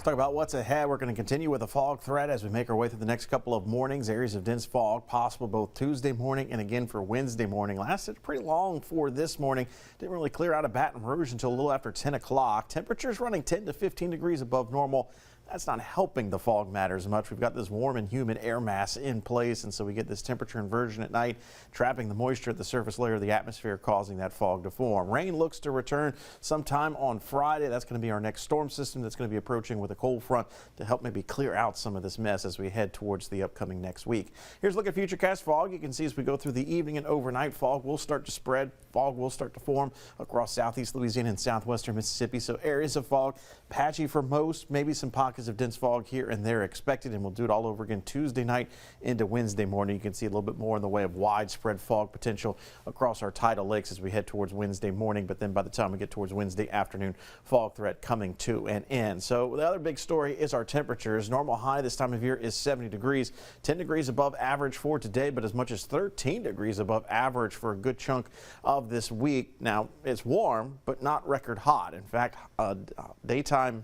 Talk about what's ahead. We're going to continue with a fog threat as we make our way through the next couple of mornings. Areas of dense fog possible both Tuesday morning and again for Wednesday morning. Lasted pretty long for this morning. Didn't really clear out of Baton Rouge until a little after 10 o'clock. Temperatures running 10 to 15 degrees above normal. That's not helping the fog matters much. We've got this warm and humid air mass in place, and so we get this temperature inversion at night, trapping the moisture at the surface layer of the atmosphere, causing that fog to form. Rain looks to return sometime on Friday. That's going to be our next storm system that's going to be approaching with a cold front to help maybe clear out some of this mess as we head towards the upcoming next week. Here's a look at futurecast fog. You can see as we go through the evening and overnight, fog will start to spread. Fog will start to form across southeast Louisiana and southwestern Mississippi. So areas of fog, patchy for most, maybe some pockets of dense fog here and there expected, and we'll do it all over again Tuesday night into Wednesday morning. You can see a little bit more in the way of widespread fog potential across our tidal lakes as we head towards Wednesday morning, but then by the time we get towards Wednesday afternoon, fog threat coming to an end. So the other big story is our temperatures. Normal high this time of year is 70 degrees, 10 degrees above average for today, but as much as 13 degrees above average for a good chunk of this week. Now, it's warm, but not record hot. In fact, daytime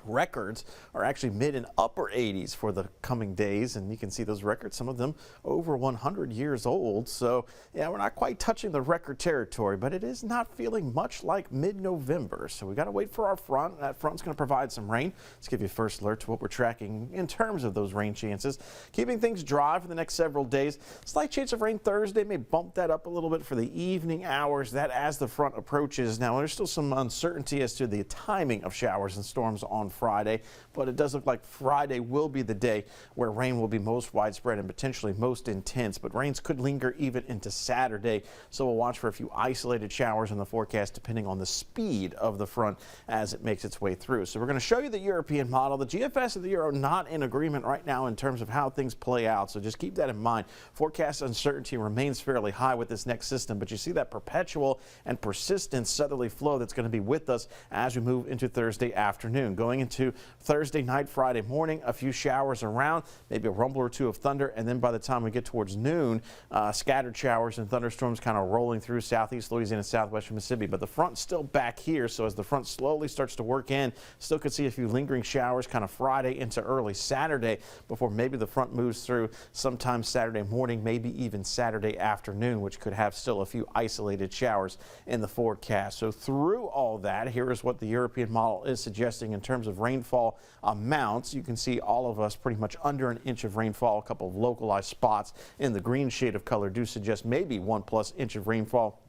records are actually mid and upper 80s for the coming days, and you can see those records, some of them over 100 years old. So yeah, we're not quite touching the record territory, but it is not feeling much like mid-November. So we got to wait for our front. That front's going to provide some rain. Let's give you a first alert to what we're tracking in terms of those rain chances. Keeping things dry for the next several days. Slight chance of rain Thursday, may bump that up a little bit for the evening hours, that as the front approaches. Now there's still some uncertainty as to the timing of showers and storms on Friday, but it does look like Friday will be the day where rain will be most widespread and potentially most intense, but rains could linger even into Saturday, so we'll watch for a few isolated showers in the forecast depending on the speed of the front as it makes its way through. So we're going to show you the European model. The GFS and the Euro not in agreement right now in terms of how things play out, so just keep that in mind. Forecast uncertainty remains fairly high with this next system, but you see that perpetual and persistent southerly flow that's going to be with us as we move into Thursday afternoon. Going into Thursday night, Friday morning, a few showers around, maybe a rumble or two of thunder, and then by the time we get towards noon, scattered showers and thunderstorms kind of rolling through southeast Louisiana and southwestern Mississippi. But the front's still back here, so as the front slowly starts to work in, still could see a few lingering showers kind of Friday into early Saturday before maybe the front moves through sometime Saturday morning, maybe even Saturday afternoon, which could have still a few isolated showers in the forecast. So through all that, here is what the European model is suggesting in terms of rainfall amounts. You can see all of us pretty much under an inch of rainfall. A couple of localized spots in the green shade of color do suggest maybe 1+ inch of rainfall.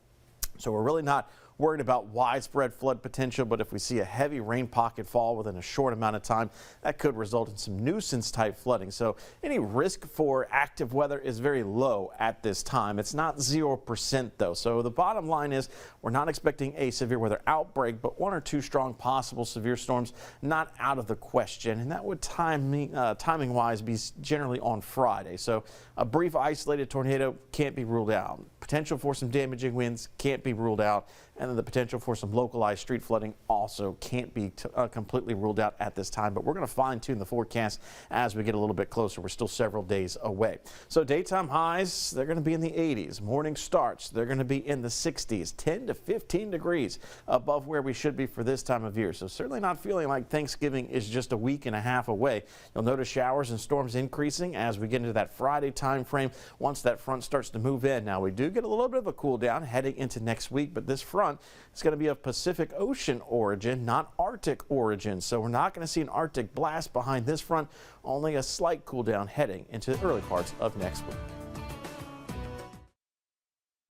So we're really not worried about widespread flood potential, but if we see a heavy rain pocket fall within a short amount of time, that could result in some nuisance type flooding. So any risk for active weather is very low at this time. It's not 0% though. So the bottom line is we're not expecting a severe weather outbreak, but 1 or 2 strong possible severe storms not out of the question, and that would timing wise be generally on Friday. So a brief isolated tornado can't be ruled out. Potential for some damaging winds can't be ruled out, and then the potential for some localized street flooding also can't be completely ruled out at this time. But we're going to fine tune the forecast as we get a little bit closer. We're still several days away. So daytime highs, they're going to be in the 80s. Morning starts, they're going to be in the 60s, 10 to 15 degrees above where we should be for this time of year. So certainly not feeling like Thanksgiving is just a week and a half away. You'll notice showers and storms increasing as we get into that Friday time frame once that front starts to move in. Now we do get a little bit of a cool down heading into next week, but this front is going to be of Pacific Ocean origin, not Arctic origin. So we're not going to see an Arctic blast behind this front, only a slight cool down heading into the early parts of next week.